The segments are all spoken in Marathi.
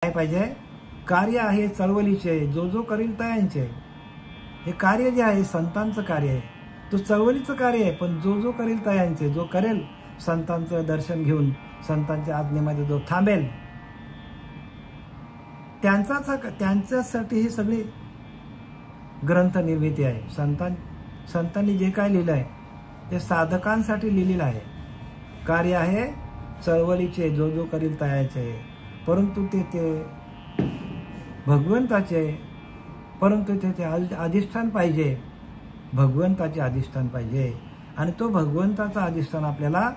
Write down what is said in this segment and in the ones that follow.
काय पाहिजे? कार्य आहे चळवळीचे, जो जो करील तयांचे. हे कार्य जे आहे संतांचं कार्य आहे, तो चळवळीचं कार्य आहे, पण जो जो करील तयांचे, जो करेल संतांचं दर्शन घेऊन संतांच्या आज्ञेमध्ये जो थांबेल त्यांच्यासाठी ही सगळी ग्रंथ निर्मिती आहे. संतांनी जे काय लिहिलं आहे ते साधकांसाठी लिहिलेलं आहे. कार्य आहे चळवळीचे, जो जो करील तयाचे, परंतु ते भगवंताचे, परंतु ते अधिष्ठान पाहिजे, भगवंताचे अधिष्ठान पाहिजे. आणि तो भगवंताचा अधिष्ठान आपल्याला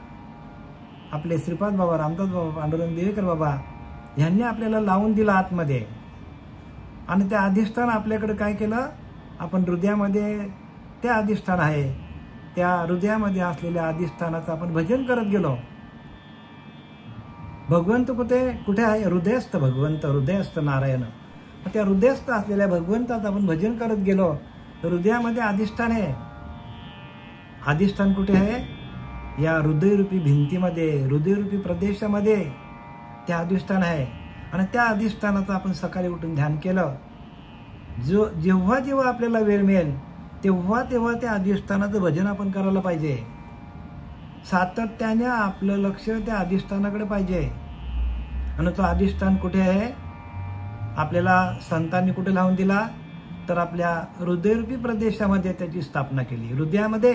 आपले श्रीपाद बाबा, रामदास बाबा, पांडुरंग देवेकर बाबा यांनी आपल्याला लावून दिला आतमध्ये. आणि ते अधिष्ठान आपल्याकडे काय केलं? आपण हृदयामध्ये ते अधिष्ठान आहे, त्या हृदयामध्ये असलेल्या अधिष्ठानाचं आपण भजन करत गेलो. भगवंत कुठे आहे? हृदयस्थ भगवंत, हृदयस्थ नारायण. त्या हृदयस्थ असलेल्या भगवंताचं आपण भजन करत गेलो. हृदयामध्ये अधिष्ठान आहे. अधिष्ठान कुठे आहे? या हृदयरूपी भिंतीमध्ये, हृदयरूपी प्रदेशामध्ये ते अधिष्ठान आहे. आणि त्या अधिष्ठानाचं आपण सकाळी उठून ध्यान केलं. जेव्हा जेव्हा आपल्याला वेळ मिळेल तेव्हा तेव्हा त्या अधिष्ठानाचं भजन आपण करायला पाहिजे. सातत्याने आपलं लक्ष त्या अधिष्ठानाकडे पाहिजे. आणि तो अधिष्ठान कुठे आहे? आपल्याला संतांनी कुठे लावून दिला? तर आपल्या हृदयरूपी प्रदेशामध्ये त्याची स्थापना केली, हृदयामध्ये.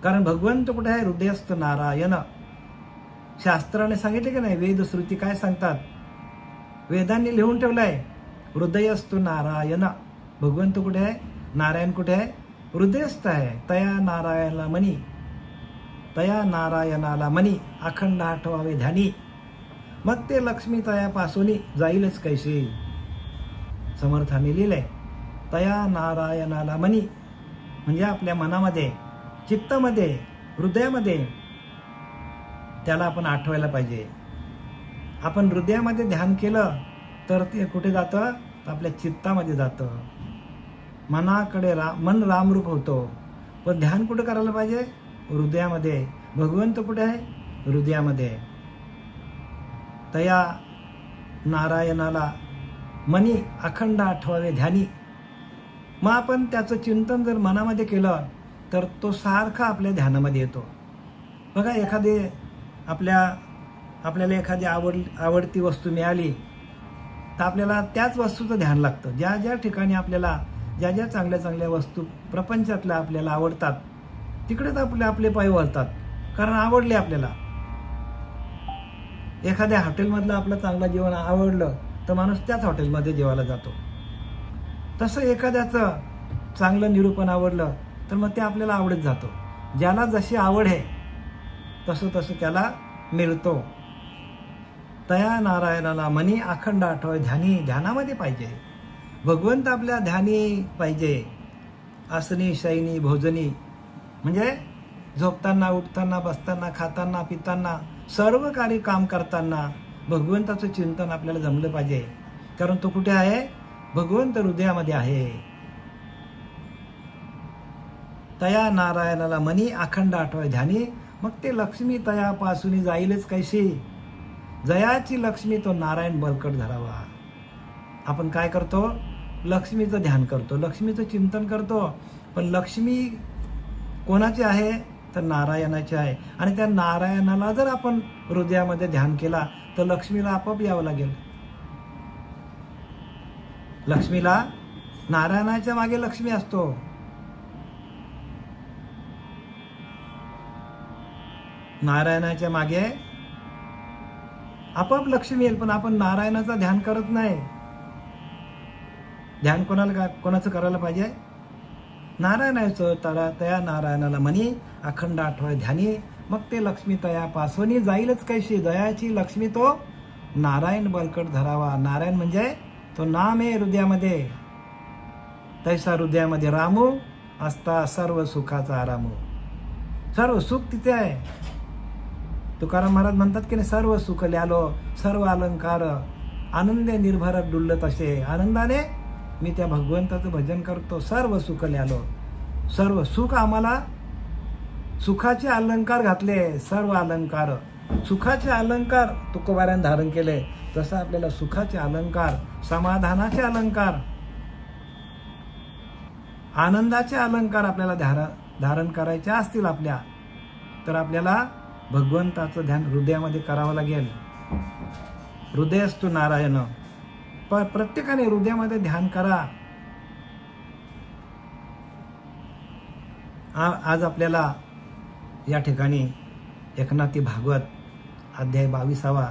कारण भगवंत कुठे आहे? हृदयस्थ नारायण. शास्त्राने सांगितले की नाही, वेद श्रुती काय सांगतात? वेदांनी लिहून ठेवलंय हृदयस्थ नारायण. भगवंत कुठे आहे? नारायण कुठे आहे? हृदयस्थ आहे. तया नारायणाला मनी, तया नारायणाला मनी अखंड आठवावे ध्यानी, मग ते लक्ष्मी तयापासून जाईलच कैसे. समर्थाने लिहिलंय तया नारायणाला मनी, म्हणजे आपल्या मनामध्ये, चित्तामध्ये, हृदयामध्ये त्याला आपण आठवायला पाहिजे. आपण हृदयामध्ये ध्यान केलं तर ते कुठे जातं? आपल्या चित्तामध्ये जातं. मनाकडे मन रामरूप होतो. पण ध्यान कुठे करायला पाहिजे? हृदयामध्ये. भगवंत कुठे आहे? हृदयामध्ये. तया नारायणाला मनी अखंड आठवावे ध्यानी. मग आपण त्याचं चिंतन जर मनामध्ये केलं तर तो सारखा आपल्या ध्यानामध्ये येतो. बघा, आपल्याला एखादी आवडती वस्तू मिळाली तर आपल्याला त्याच वस्तूचं ध्यान लागतं. ज्या ज्या ठिकाणी आपल्याला ज्या ज्या चांगल्या चांगल्या वस्तू प्रपंचातल्या आपल्याला आवडतात तिकडेच आपले पाय वळतात, कारण आवडले आपल्याला. एखाद्या हॉटेलमधलं आपलं चांगलं जेवण आवडलं तर माणूस त्याच हॉटेलमध्ये जेवायला जातो. तसं एखाद्याचं चांगलं निरूपण आवडलं तर मग ते आपल्याला आवडत जातो. ज्याला जशी आवड आहे तसं तसं त्याला मिळतो. तया नारायणाला मनी अखंड आठवावे ध्यानी. ध्यानामध्ये पाहिजे भगवंत, आपल्या ध्यानी पाहिजे. आसनी शयनी भोजनी, म्हणजे झोपताना, उठताना, बसताना, खाताना, पिताना, सर्व कार्य काम करताना भगवंताचं चिंतन आपल्याला जमलं पाहिजे. कारण तो कुठे आहे? भगवंत हृदयामध्ये आहे. तया नारायणाला मनी अखंड आठवावे ध्यानी, मग ते लक्ष्मी तयापासून जाईलच कैशी. जयाची लक्ष्मी तो नारायण बळकट धरावा. आपण काय करतो? लक्ष्मीचं ध्यान करतो, लक्ष्मीचं चिंतन करतो. पण लक्ष्मी कोणाची आहे? तर नारायणाची आहे. आणि त्या नारायणाला जर आपण हृदयामध्ये ध्यान केला तर लक्ष्मीला आपोआप यावं लागेल. लक्ष्मीला, नारायणाच्या मागे लक्ष्मी असतो. नारायणाच्या मागे आपोआप लक्ष्मी येईल. पण आपण नारायणाचं ध्यान करत नाही. ध्यान कोणाचं करायला पाहिजे? नारायणाचं. तया नारायणाला मनी अखंड आठवावे ध्यानी, मग ते लक्ष्मी तयापासून जाईलच कैशी. दयाची लक्ष्मी तो नारायण बळकट धरावा. नारायण म्हणजे तो नाम आहे हृदयामध्ये. तैसा हृदयामध्ये रामू असता सर्व सुखाचा आरामू. सर्व सुख तिथे आहे. तुकाराम महाराज म्हणतात की नाही, सर्व सुख ल्यालो सर्व अलंकार, आनंदे निर्भर डुलत असे. आनंदाने मी त्या भगवंताचं भजन करतो. सर्व सुख ल्यालो, सर्व सुख आम्हाला, सुखाचे अलंकार घातले, सर्व अलंकार. सुखाचे अलंकार तुकोबारायण धारण केले, तसं आपल्याला सुखाचे अलंकार, समाधानाचे अलंकार, आनंदाचे अलंकार आपल्याला धारण करायचे असतील आपल्या, तर आपल्याला भगवंताचं ध्यान हृदयामध्ये करावं लागेल. हृदयस्तु नारायण. प्रत्येकाने हृदयामध्ये ध्यान करा. आज आपल्याला या ठिकाणी एकनाथी भागवत अध्याय 22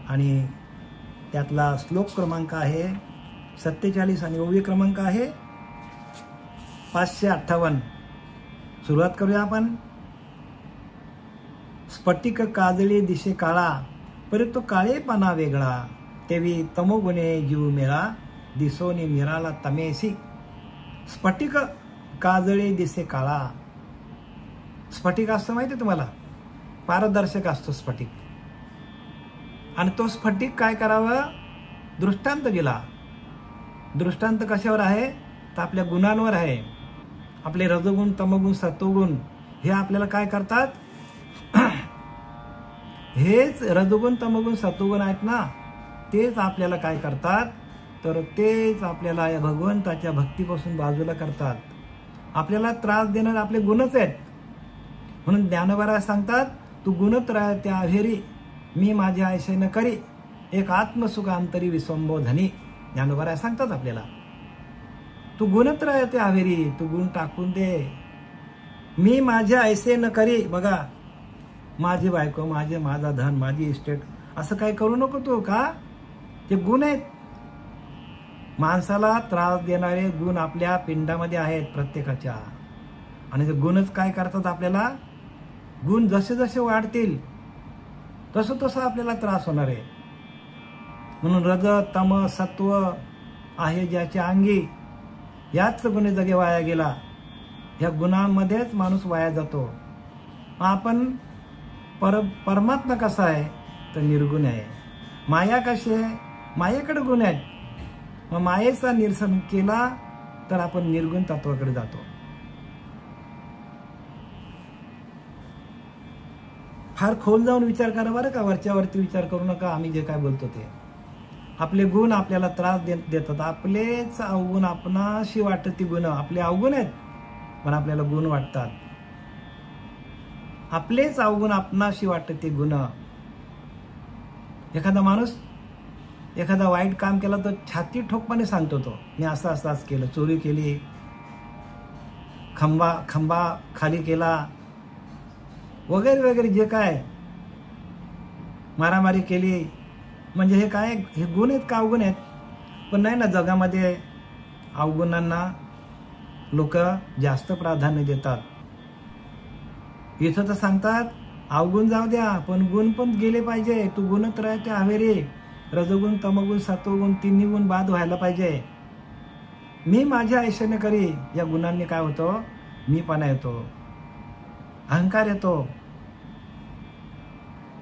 आणि त्यातला श्लोक क्रमांक आहे 47 आणि ओवी क्रमांक आहे 558. सुरुवात करूया आपण. स्फटिक काजळी दिशे काळा, परंतु काळेपणा वेगळा, तेवी तमोगुणे जीव मेळा, दिसोनी मिराला तमेसी. स्फटिक काजळी दिसे काळा. स्फटिक असतं माहिती तुम्हाला, पारदर्शक असतो स्फटिक. आणि तो स्फटिक काय करावं, दृष्टांत दिला. दृष्टांत कशावर आहे, तर आपल्या गुणांवर आहे. आपले रजोगुण, तमोगुण, सत्वगुण हे आपल्याला काय करतात, हेच रजोगुण, तमोगुण, सत्वगुण आहेत ना, तेच आपल्याला काय करतात, तर तेच आपल्याला या भगवंताच्या भक्तीपासून बाजूला करतात. आपल्याला त्रास देणारे आपले गुणच आहेत. म्हणून ज्ञानोबा सांगतात, तू गुणत्रय त्या अभेरी, मी माझ्या आशेनं करी, एक आत्मसुख अंतरी विसंबोधनी. ज्ञानोबा सांगतात आपल्याला, तू गुणत्रय त्या अभेरी, तू गुण टाकून दे, मी माझ्या ऐसेनं करी. बघा, माझी बायको, माझा धन, माझी इस्टेट, असं काही करू नको तू. का, ते गुण आहेत. माणसाला त्रास देणारे गुण आपल्या पिंडामध्ये आहेत प्रत्येकाच्या. आणि ते गुणच काय करतात आपल्याला, गुण जसे जसे वाढतील तसं तसं आपल्याला त्रास होणार आहे. म्हणून रज, तम, सत्व आहे ज्याच्या अंगी, याच गुणे जगे वाया गेला. या गुणांमध्येच माणूस वाया जातो. आपण परमात्मा कसा आहे, तर निर्गुण आहे. माया कशी आहे, मायेकडे गुण आहेत. मग मायेचा निरसन केला तर आपण निर्गुण तत्वाकडे जातो. फार खोल जाऊन विचार करा बरं का, वरच्यावरती विचार करू नका. आम्ही जे काय बोलतो ते, आपले गुण आपल्याला त्रास देतात. आपलेच अवगुण, आपणाशी वाटत ती गुण आपले अवगुण आहेत, पण आपल्याला गुण वाटतात. आपलेच अवगुण आपणाशी वाटत ते गुण. एखादा माणूस एखादा वाईट काम केला तर छाती ठोकपणे सांगतो तो, मी असं असंच केलं, चोरी केली, खंबा खाली केला, वगैरे वगैरे, जे काय मारामारी केली. म्हणजे हे काय, हे गुण आहेत का अवगुण आहेत? पण नाही ना, जगामध्ये अवगुणांना लोक जास्त प्राधान्य देतात. इथं तर सांगतात अवगुण जाऊ द्या, पण गुण पण गेले पाहिजे. तू गुणत्रयाचे हवेरे, रजोगुण, तमोगुण, सत्वगुण, तिन्ही गुण बाद व्हायला पाहिजे. मी माझ्या आयुष्याने करी. या गुणांनी काय होतं, मीपणा येतो, अहंकार येतो.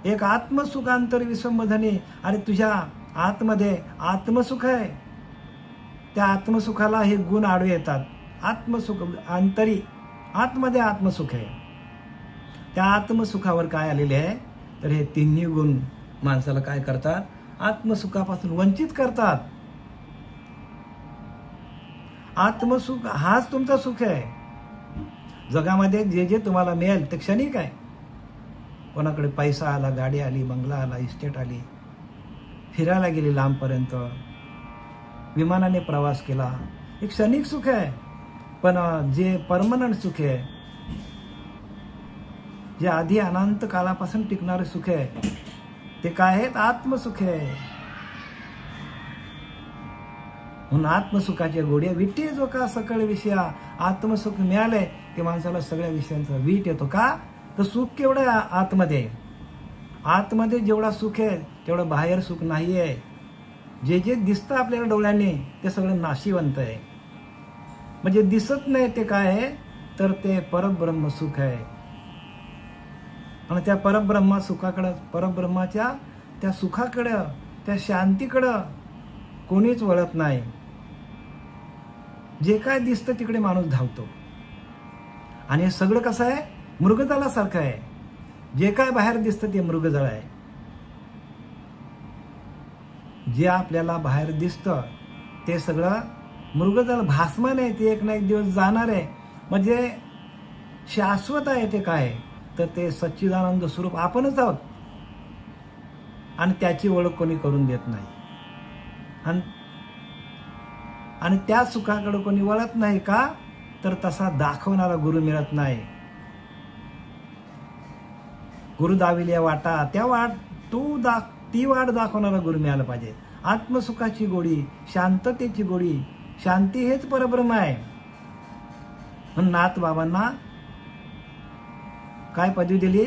एक आत्मसुखांतर विसंबोधनी. अरे तुझ्या आतमध्ये आत्मसुख आहे, त्या आत्मसुखाला हे गुण आडवे येतात. आत्मसुख अंतरी, आतमध्ये आत्मसुख आहे. त्या आत्मसुखावर काय आलेले आहे, तर हे तिन्ही गुण माणसाला काय करतात, आत्मसुखापासून वंचित करतात. आत्मसुख हाच तुमचा सुख आहे. जगामध्ये जे जे तुम्हाला मिळेल ते क्षणिक आहे. कोणाकडे पैसा आला, गाडी आली, बंगला आला, इस्टेट आली, फिरायला गेली लांबपर्यंत, विमानाने प्रवास केला, एक क्षणिक सुख आहे. पण जे परमनंट सुख आहे, जे आधी अनंत काळापासून टिकणारे सुख आहे, ते काय आहे, आत्मसुख आहे. म्हणून आत्मसुखाच्या गोड्या विटी जो का सकळ विषया. आत्मसुख मिळालंय की माणसाला सगळ्या विषयांचा वीट येतो. का, तर सुख केवढं आहे आतमध्ये. आतमध्ये जेवढा सुख आहे तेवढं बाहेर सुख नाही आहे. जे जे दिसतं आपल्याला डोळ्यांनी ते सगळं नाशिवंत आहे. म्हणजे दिसत नाही ते काय आहे, तर ते परब्रह्म सुख आहे. आणि त्या परब्रह्मा सुखाकडं, परब्रह्माच्या त्या सुखाकडं, त्या शांतीकडं कोणीच वळत नाही. जे काय दिसतं तिकडे माणूस धावतो. आणि हे सगळं कसं आहे, मृगजळासारखं आहे. जे काय बाहेर दिसतं ते मृगजळ आहे. जे आपल्याला बाहेर दिसतं ते सगळं मृगजळ, भासमान आहे. ते एक ना एक दिवस जाणार आहे. म्हणजे शाश्वत आहे ते काय, तर ते सच्चिदानंद स्वरूप आपणच आहोत. आणि त्याची ओळख कोणी करून देत नाही. आणि त्या सुखाकडे कोणी वळत नाही का, तर तसा दाखवणारा गुरु मिळत नाही. गुरु दाविल्या वाटा, त्या ती वाट दाखवणारा गुरु मिळाला पाहिजे. आत्मसुखाची गोडी, शांततेची गोडी, शांती हेच परब्रह्म आहे. म्हणून नाथ बाबांना काय पदवी दिली,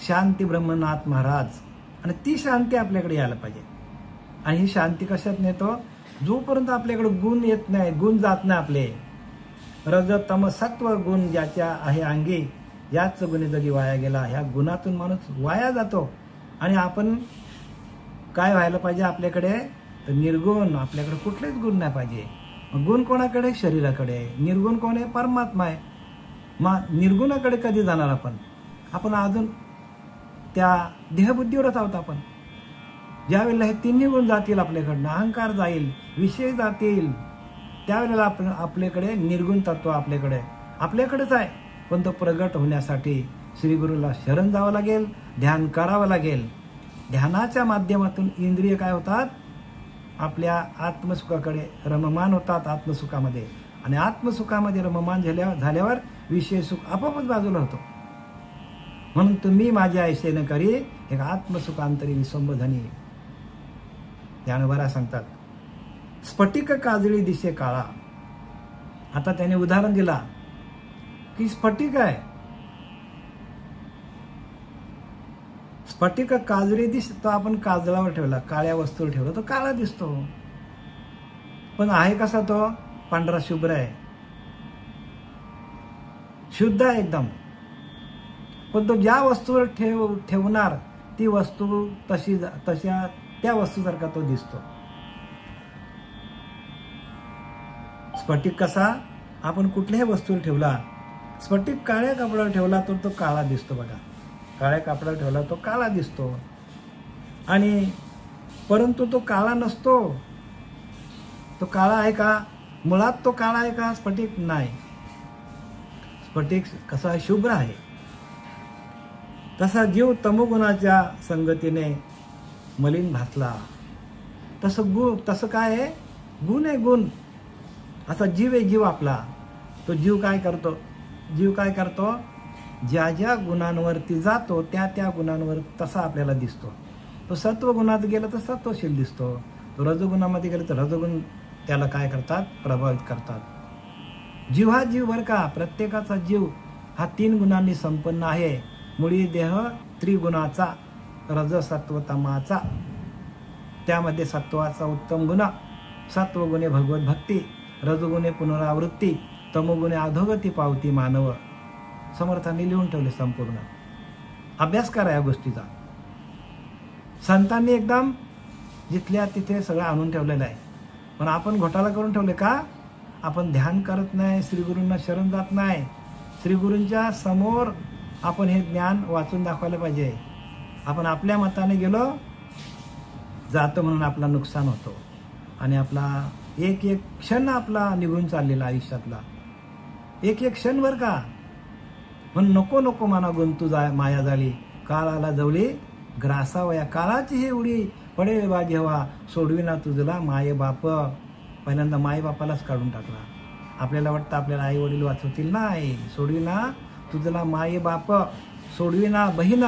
शांती ब्रह्मनाथ महाराज. आणि ती शांती आपल्याकडे यायला पाहिजे. आणि ही शांती कशात नेतो, जोपर्यंत आपल्याकडे गुण येत नाही, गुण जात नाही आपले, रज तम सत्व गुण ज्याच्या आहे अंगी, याच गुणी जगी वाया गेला. ह्या गुणातून माणूस वाया जातो. आणि आपण काय व्हायला पाहिजे आपल्याकडे, तर निर्गुण. आपल्याकडे कुठलेच गुण नाही पाहिजे. गुण कोणाकडे, शरीराकडे. निर्गुण कोण आहे, परमात्मा आहे. मग निर्गुणाकडे कधी जाणार आपण अजून त्या देहबुद्धीवरच आहोत आपण. ज्यावेळेला हे तिन्ही गुण जातील आपल्याकडनं, अहंकार जाईल, विषय जातील, त्यावेळेला आपल्याकडे निर्गुण तत्व आपल्याकडेच आहे. पण तो प्रगट होण्यासाठी श्री गुरुला शरण जावं लागेल, ध्यान करावं लागेल. ध्यानाच्या माध्यमातून इंद्रिय काय होतात, आपल्या आत्मसुखाकडे रममान होतात आत्मसुखामध्ये. आणि आत्मसुखामध्ये रममान झाल्यावर विषय सुख आपोआपच बाजूला होतो. म्हणून तुम्ही माझ्या ऐशेने करी एक आत्मसुखांतरी विसंबधनी. ज्ञानोबा सांगतात, स्फटिक काजळी दिशे काळा. आता त्याने उदाहरण दिला की स्फटिक आहे, स्फटिक काजळी दिसतो. आपण काजळावर ठेवला, काळ्या वस्तूवर ठेवला, तो काळा दिसतो. पण आहे कसा तो, पांढरा शुभ्र आहे, शुद्ध आहे एकदम. पण तो ज्या वस्तूवर ठेवणार ती वस्तू तशा त्या वस्तूसारखा तो दिसतो. स्फटिक कसा, आपण कुठल्याही वस्तूवर ठेवला, स्फटिक काळ्या कापडावर ठेवला तर तो काळा दिसतो. बघा, काळ्या कापडावर ठेवला तो काळा दिसतो. आणि परंतु तो काळा नसतो. तो काळा आहे का, मुळात तो काळा आहे का, स्फटिक नाही. स्फटिक कसा आहे, शुभ्र आहे. तसा जीव तमोगुणाच्या संगतीने मलिन भासला. तसं काय आहे, गुण आहे, गुण. असा जीव आहे, जीव आपला. तो जीव काय करतो, ज्या ज्या गुणांवरती जातो त्या गुणांवर तसा आपल्याला दिसतो. तो सत्व गुणात गेला तर सत्वशील दिसतो. तो रजोगुणामध्ये गेला तर रजोगुण त्याला काय करतात, प्रभावित करतात. जीव हा जीव बरं का, प्रत्येकाचा जीव हा 3 गुणांनी संपन्न आहे. मुळी देह त्रिगुणाचा, रज सत्व तमाचा. त्यामध्ये सत्वाचा उत्तम गुण, सत्वगुणे भगवत भक्ती, रजगुणे पुनरावृत्ती, तमोगुणे अधोगती पावती मानव. समर्थांनी लिहून ठेवले संपूर्ण. अभ्यास करा या गोष्टीचा. संतांनी एकदम जिथल्या तिथे सगळं आणून ठेवलेलं आहे. पण आपण घोटाळा करून ठेवले का, आपण ध्यान करत नाही, श्रीगुरूंना शरण जात नाही. श्रीगुरूंच्या समोर आपण हे ज्ञान वाचून दाखवायला पाहिजे. आपण आपल्या मताने गेलो जातो म्हणून आपला नुकसान होतो. आणि आपला एक एक क्षण आपला निघून चाललेला आयुष्यातला एक एक क्षण बर का. म्हणून नको नको मना गुंतू माया झाली, काळाला जवळी ग्रासावया. काळाची ही उडी पडे बा जेव्हा, सोडविना तुझला माये बाप. पहिल्यांदा माये बापालाच काढून टाकला. आपल्याला वाटतं आपल्याला आई वडील वाचवतील, नाही. सोडविना तुझला माये बाप, सोडविना बहीण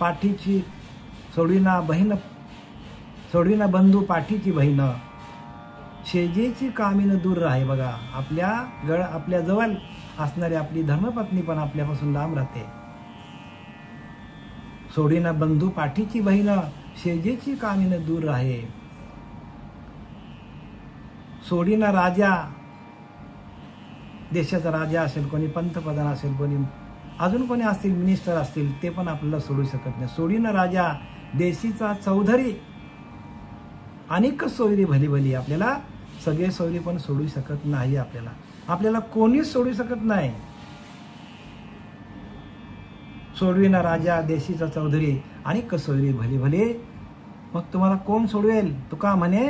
पाठीची, सोडविना बंधू पाठीची बहीण, शेजेची कामीन दूर राहे. बघा, आपल्या जवळ असणारी आपली धर्मपत्नी पण आपल्यापासून लांब राहते. सोडविना बंधू पाठीची बहीण, शेजेची कामीन दूर राहे. सोडीना राजा, देशाचा राजा असेल, कोणी पंतप्रधान असेल, कोणी अजून कोणी असतील, मिनिस्टर असतील, ते पण आपल्याला सोडू शकत नाही. सोडीना राजा, देशीचा चौधरी, अनेक सोयरी भली भली. आपल्याला सगळे सोयरी पण सोडू शकत नाही. आपल्याला कोणीच सोडू शकत नाही. सोडविना राजा देशीचा चौधरी आणि कसोरी भले भले. मग तुम्हाला कोण सोडवेल? तुका म्हणे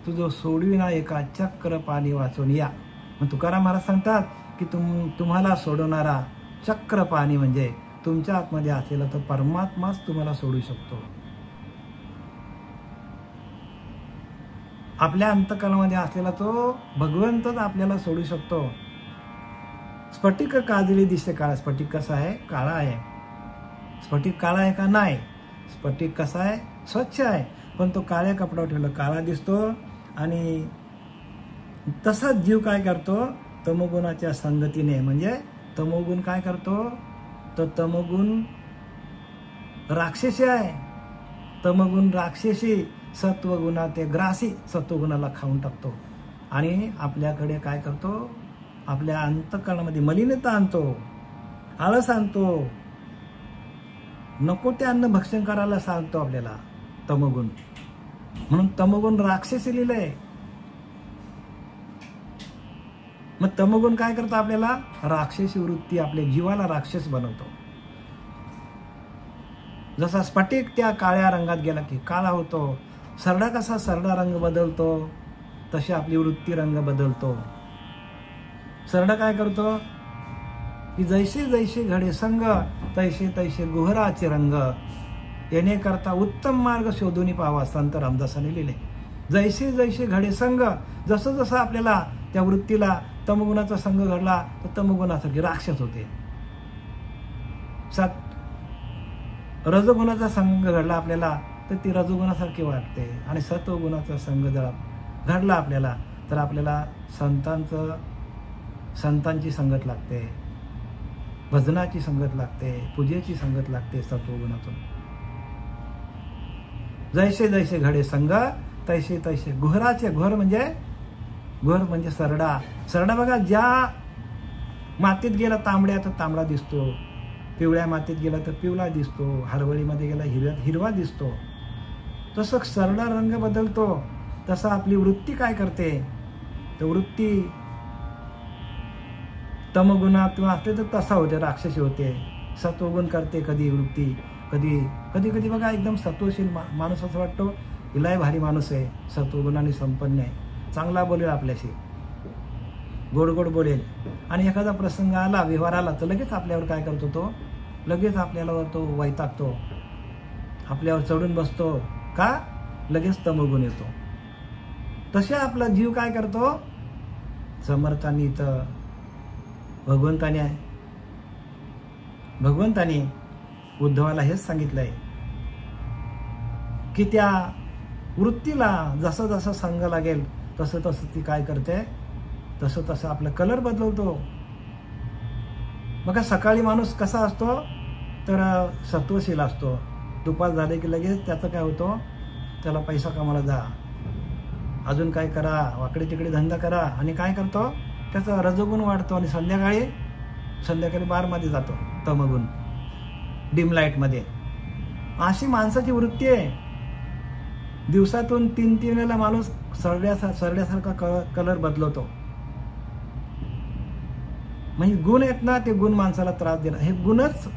तुझं सोडविना एका चक्र पाणी वाचून या. मग तुकाराम महाराज सांगतात की तुम्हाला सोडवणारा चक्र पाणी म्हणजे तुमच्या आतमध्ये असलेला तो परमात्माच तुम्हाला सोडू शकतो. आपल्या अंतःकरणामध्ये असलेला तो भगवंतच आपल्याला सोडू शकतो. स्फटिक काजळी दिसते काळा. स्फटिक कसा आहे? काळा आहे. स्फटिक काळा आहे का? नाही. स्फटिक कसा आहे? स्वच्छ आहे. पण तो काळ्या कपड्यावर ठेवला काळा दिसतो. आणि तसाच जीव काय करतो? तमोगुणाच्या संगतीने, म्हणजे तमोगुण काय करतो? तर तमोगुण राक्षसी आहे. तमोगुण राक्षसी, सत्वगुणा ते ग्रासी, सत्वगुणाला खाऊन टाकतो आणि आपल्याकडे काय करतो? आपल्या अंतःकरणामध्ये मलिनता आणतो, आळस आणतो, नको ते अन्न भक्षण करायला सांगतो आपल्याला तमोगुण. म्हणून तमोगुण राक्षसी लिहिलंय. मग तमोगुण काय करतो? आपल्याला राक्षसी वृत्ती, आपल्या जीवाला राक्षस बनवतो. जसा स्फटिक त्या काळ्या रंगात गेला की काळा होतो, सरडा कसा सरडा रंग बदलतो, तशी आपली वृत्ती रंग बदलतो. सरडा काय करतो की जैसे जैसे घडे संग तैसे तैसे गुहराचे रंग येणे करता उत्तम मार्ग शोधून पाहावा, संत रामदासाने लिहिले. जैसे जैसे घडे संग, जसं जसं आपल्याला त्या वृत्तीला तमगुणाचा संग घडला तर तमगुणासारखे राक्षस होते. रजगुणाचा संग घडला आपल्याला तर ती रजगुणासारखी वाटते. आणि सत्वगुणाचा संग जर घडला आपल्याला तर आपल्याला संतांची संगत लागते, भजनाची संगत लागते, पूजेची संगत लागते सत्वगुणातून. जैसे जैसे घडे संग तैसे तैसे गुहराचे, गुहर म्हणजे सरडा. सरडा बघा, ज्या मातीत गेला तांबड्या तर तांबडा दिसतो, पिवळ्या मातीत गेला तर पिवळा दिसतो, हरवळीमध्ये गेला हिरवा दिसतो. तसं सरडा रंग बदलतो. तसं आपली वृत्ती काय करते? तर वृत्ती तमगुणातून असते तर तसा होते, राक्षसी होते. सत्वगुण करते कधी वृत्ती, कधी कधी बघा एकदम सत्वशील माणूस असं वाटतो हिलाही भारी माणूस आहे, सत्वगुणाने संपन्न आहे, चांगला बोलेल, आपल्याशी गोड गोड बोलेल. आणि एखादा प्रसंग आला, व्यवहार आला तर लगेच आपल्यावर काय करतो? तो लगेच आपल्याला तो वैतागतो, आपल्यावर चढून बसतो. का? लगेच तमोगुण येतो. तसे आपला जीव काय करतो? समर्थांनी तर भगवंताने उद्धवाला हेच सांगितलंय की त्या वृत्तीला जसं जसं संग लागेल तसं तसं ती काय करते? तसं तसं आपला कलर बदलवतो. बघा, सकाळी माणूस कसा असतो? तर सत्वशील असतो. दुपार झाले की लगेच त्याचं काय होतं? त्याला पैसा कमाला जा, अजून काय करा, वाकडे तिकडे धंदा करा. आणि काय करतो? त्याचा रजोगुण वाढतो आणि संध्याकाळी बारमध्ये जातो, तमगुण, डिम लाईटमध्ये. अशी माणसाची वृत्ती आहे. दिवसातून 3 वेळेला माणूस सरड्यासारखा कलर बदलवतो. म्हणजे गुण आहेत ना, ते गुण माणसाला त्रास देणार. हे गुणच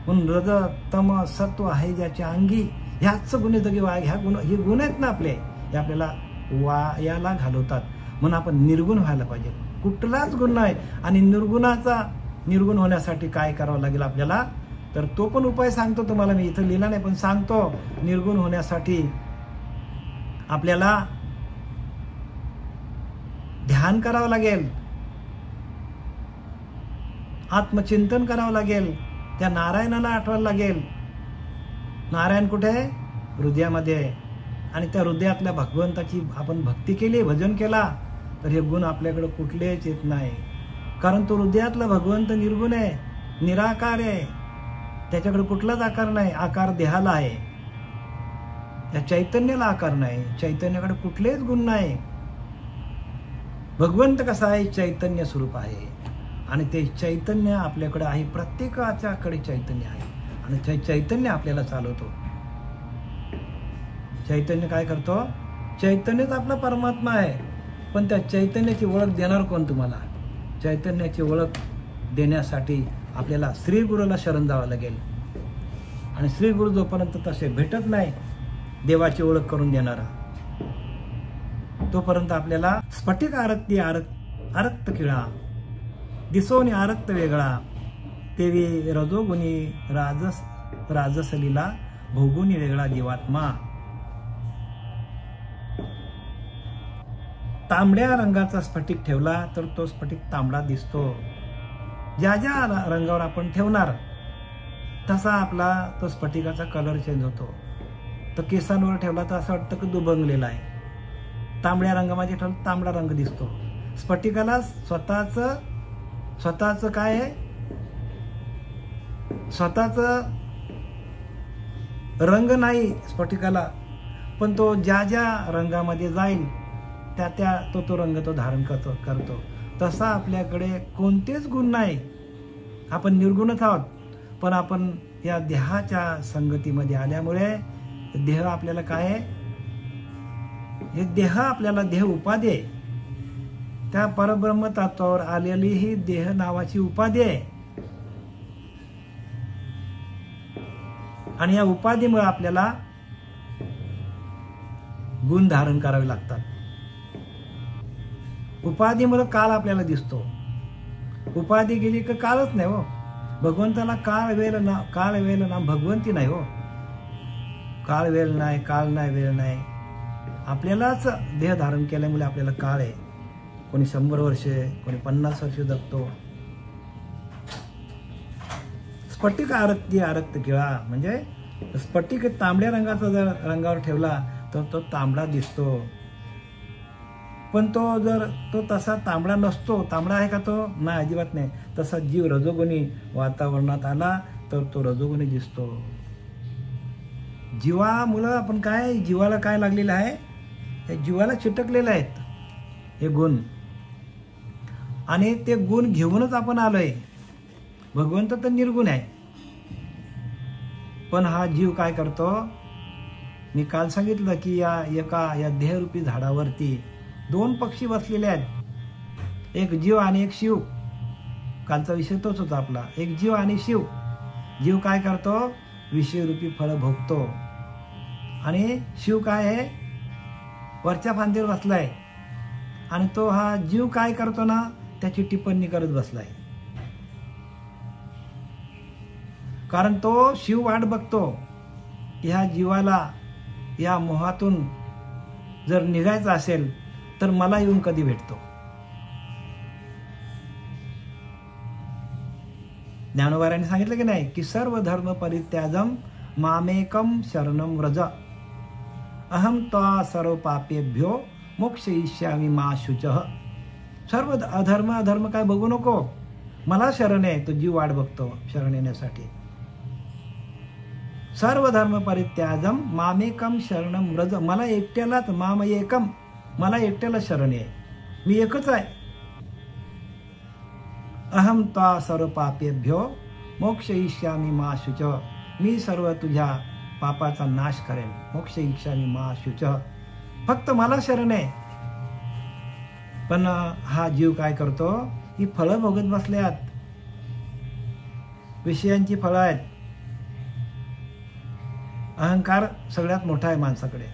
म्हणून रज तम सत्व आहे ज्याच्या अंगी, ह्याच गुण जगी हे गुण आहेत ना आपले, हे आपल्याला वायाला घालवतात. म्हणून आपण निर्गुण व्हायला पाहिजे. कुठलाच गुण नाही. आणि निर्गुण होण्यासाठी काय करावं लागेल आपल्याला? तर तो पण उपाय सांगतो तुम्हाला, मी इथं लिहिला नाही पण सांगतो. निर्गुण होण्यासाठी आपल्याला ध्यान करावं लागेल, आत्मचिंतन करावं लागेल, त्या नारायणाला आठवायला लागेल. नारायण कुठे आहे? हृदयामध्ये. आणि त्या हृदयातल्या भगवंताची आपण भक्ती केली, भजन केला तर हे गुण आपल्याकडे कुठलेच येत नाही. कारण तो हृदयातला भगवंत निर्गुण आहे, निराकार आहे. त्याच्याकडे कुठलाच आकार नाही. आकार देहाला आहे, त्या चैतन्याला आकार नाही. चैतन्याकडे कुठलेच गुण नाही. भगवंत कसा आहे? चैतन्य स्वरूप आहे. आणि ते चैतन्य आपल्याकडे आहे, प्रत्येकाच्याकडे चैतन्य आहे. आणि ते चैतन्य आपल्याला चालवतो. चैतन्य काय करतो? चैतन्यच आपला परमात्मा आहे. पण त्या चैतन्याची ओळख देणार कोण तुम्हाला? चैतन्याची ओळख देण्यासाठी आपल्याला श्री गुरुला शरण जावं लागेल. आणि श्री गुरु जोपर्यंत तसे भेटत नाही देवाची ओळख करून देणारा, तोपर्यंत आपल्याला स्फटिक आरक्ती आरक्त किळा दिसोनी आरक्त वेगळा, तेवी रजोगुणी राजसलीला भोगुनी वेगळा जीवात्मा. तांबड्या रंगाचा स्फटिक ठेवला तर तो स्फटिक तांबडा दिसतो. ज्या ज्या रंगावर आपण ठेवणार तसा आपला तो स्फटिकाचा कलर चेंज होतो. तर केसांवर ठेवला तर असं वाटतं की दुभंगलेला आहे. तांबड्या रंगामध्ये ठेवला तांबडा रंग दिसतो. स्फटिकाला स्वतःच काय आहे, स्वतःच रंग नाही स्फटिकाला, पण तो ज्या ज्या रंगामध्ये जाईल त्या तो रंग तो धारण करतो. तसा आपल्याकडे कोणतेच गुण नाही, आपण निर्गुणच आहोत. पण आपण या देहाच्या संगतीमध्ये आल्यामुळे देह आपल्याला काय आहे, हे देह आपल्याला देह उपाधी आहे. त्या परब्रह्म तत्वावर आलेली ही देह नावाची उपाधी आहे. आणि या उपाधीमुळे आपल्याला गुण धारण करावे लागतात. उपाधीमुळे काळ आपल्याला दिसतो. उपाधी गेली की काळच नाही हो. भगवंताला काळ वेळ ना भगवंती नाही हो. काळ वेळ नाही, काळ नाही, वेळ नाही. आपल्यालाच देह धारण केल्यामुळे आपल्याला काळ आहे. कोणी 100 वर्षे, कोणी 50 वर्षे जगतो. स्फटिक आरक्त किळा म्हणजे स्फटिक तांबड्या रंगाचा जर रंगावर ठेवला तर तो तांबडा दिसतो. पण तो तसा तांबडा नसतो. तांबडा आहे का तो? नाही, अजिबात नाही. तसा जीव रजोगुणी वातावरणात आला तर तो रजोगुणी दिसतो. जीवामुळं आपण काय, जीवाला काय लागलेलं आहे, हे जीवाला चिटकलेले आहेत हे गुण. आणि ते गुण घेऊनच आपण आलोय. भगवंत तर निर्गुण आहे. पण हा जीव काय करतो, मी काल सांगितलं की या देहरूपी झाडावरती 2 पक्षी बसलेले आहेत, एक जीव आणि एक शिव. कालचा विषय तोच होता आपला, एक जीव आणि शिव. जीव काय करतो, विषयरूपी फळ भोगतो. आणि शिव काय आहे, वरच्या फांदीवर बसलाय. आणि तो हा जीव काय करतो ना, त्याची टिप्पणी करत बसलाय. कारण तो शिव वाट बघतो, ह्या जीवाला या मोहातून जर निघायचं असेल तर मला येऊन कधी भेटतो. ज्ञानोबारांनी सांगितलं की नाही की सर्व धर्म परित्याजम मामेकम शरणम व्रज अहम त्वा सर्व पापेभ्यो मोक्षयिष्यामि मा शुचः. सर्व अधर्म काय बघू नको, मला शरण आहे. तो जीव वाट बघतो शरण येण्यासाठी. सर्व धर्म परित्याजम मामेकम शरणम व्रज. मला एकट्यालाच, माम एकम, मला एकट्याला शरण आहे. मी एकच आहे. अहम त्वा सर्व पापेभ्यो मोक्षयिष्यामि मा शुचः. मी सर्व तुझ्या पापाचा नाश करेन. मोक्षयिष्यामि मा शुचः. फक्त मला शरण आहे. पण हा जीव काय करतो, ही फळं भोगत बसल्यात, विषयांची फळं आहेत. अहंकार सगळ्यात मोठा आहे माणसाकडे.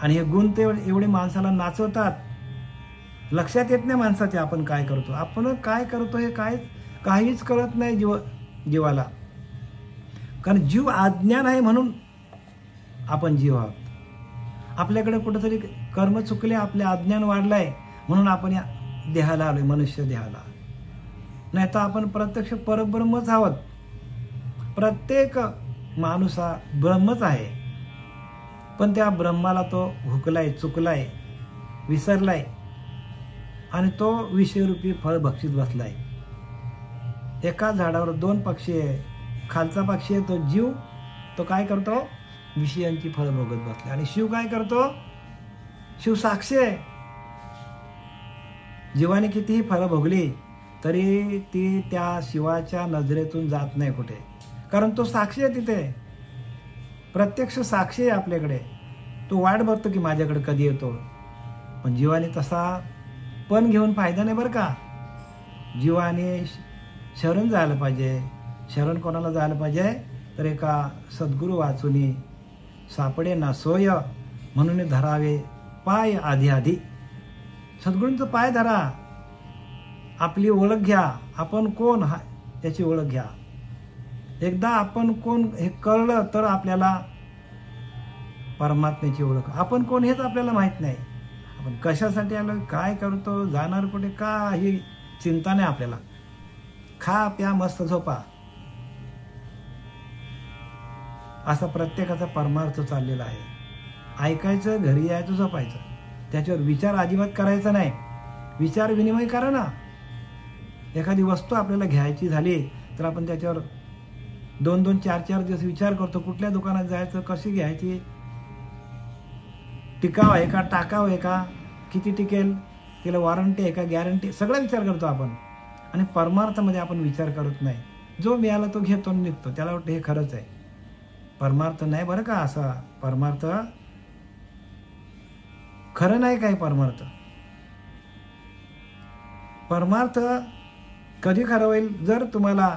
आणि हे गुण ते एवढे माणसाला नाचवतात, लक्षात येत नाही माणसाचे आपण काय करतो. आपण काय करतो हे काहीच कळत नाही जीवाला. कारण जीव अज्ञान आहे म्हणून आपण जीव आहोत. आपल्याकडे कुठेतरी कर्म चुकले, आपले अज्ञान वाढलंय म्हणून आपण या देहाला आलोय, मनुष्य देहाला. नाही तर आपण प्रत्यक्ष परब्रह्मच आहोत. प्रत्येक माणूस हा ब्रह्मच आहे. पण त्या ब्रह्माला तो हुकलाय, चुकलाय, विसरलाय. आणि तो विषयरूपी फळ भक्षित बसलाय. एका झाडावर 2 पक्षी आहे. खालचा पक्षी आहे तो जीव, तो काय करतो, विषयांची फळ भोगत बसला. आणि शिव काय करतो, शिव साक्षी आहे. जीवाने कितीही फळं भोगली तरी ती त्या शिवाच्या नजरेतून जात नाही कुठे. कारण तो साक्षी आहे. तिथे प्रत्यक्ष साक्षी आहे आपल्याकडे. तो वाट बघतो की माझ्याकडे कधी येतो. पण जीवाने तसा पण घेऊन फायदा नाही बरं का. जीवाने शरण जायला पाहिजे. शरण कोणाला जायला पाहिजे, तर एका सद्गुरू वाचुनी सापडे ना सोय, म्हणून धरावे पाय आधी आधी. सद्गुरूंचं पाय धरा, आपली ओळख घ्या, आपण कोण हा याची ओळख घ्या. एकदा आपण कोण हे कळलं तर आपल्याला परमात्म्याची ओळख. आपण कोण हेच आपल्याला माहित नाही. आपण कशासाठी आलो, काय करतो, जाणार कुठे, काही चिंता नाही आपल्याला. खा प्या मस्त झोपा, असा प्रत्येकाचा परमार्थ चाललेला आहे. ऐकायचं, घरी यायचं, झोपायचं, त्याच्यावर विचार अजिबात करायचा नाही. विचार विनिमय करा ना. एखादी वस्तू आपल्याला घ्यायची झाली तर आपण त्याच्यावर 2-2, 4-4 दिवस विचार करतो. कुठल्या दुकानात जायचं, कशी घ्यायची, टिकाव आहे का, टाकाव आहे का, किती टिकेल, तिला वॉरंटी आहे का, गॅरंटी, सगळा विचार करतो आपण. आणि परमार्थामध्ये आपण विचार करत नाही. जो मिळाला तो घेतो आणि निघतो. त्याला वाटतं हे खरंच आहे. परमार्थ नाही बरं का. असा परमार्थ खरं नाही काय. परमार्थ कधी खरं होईल, जर तुम्हाला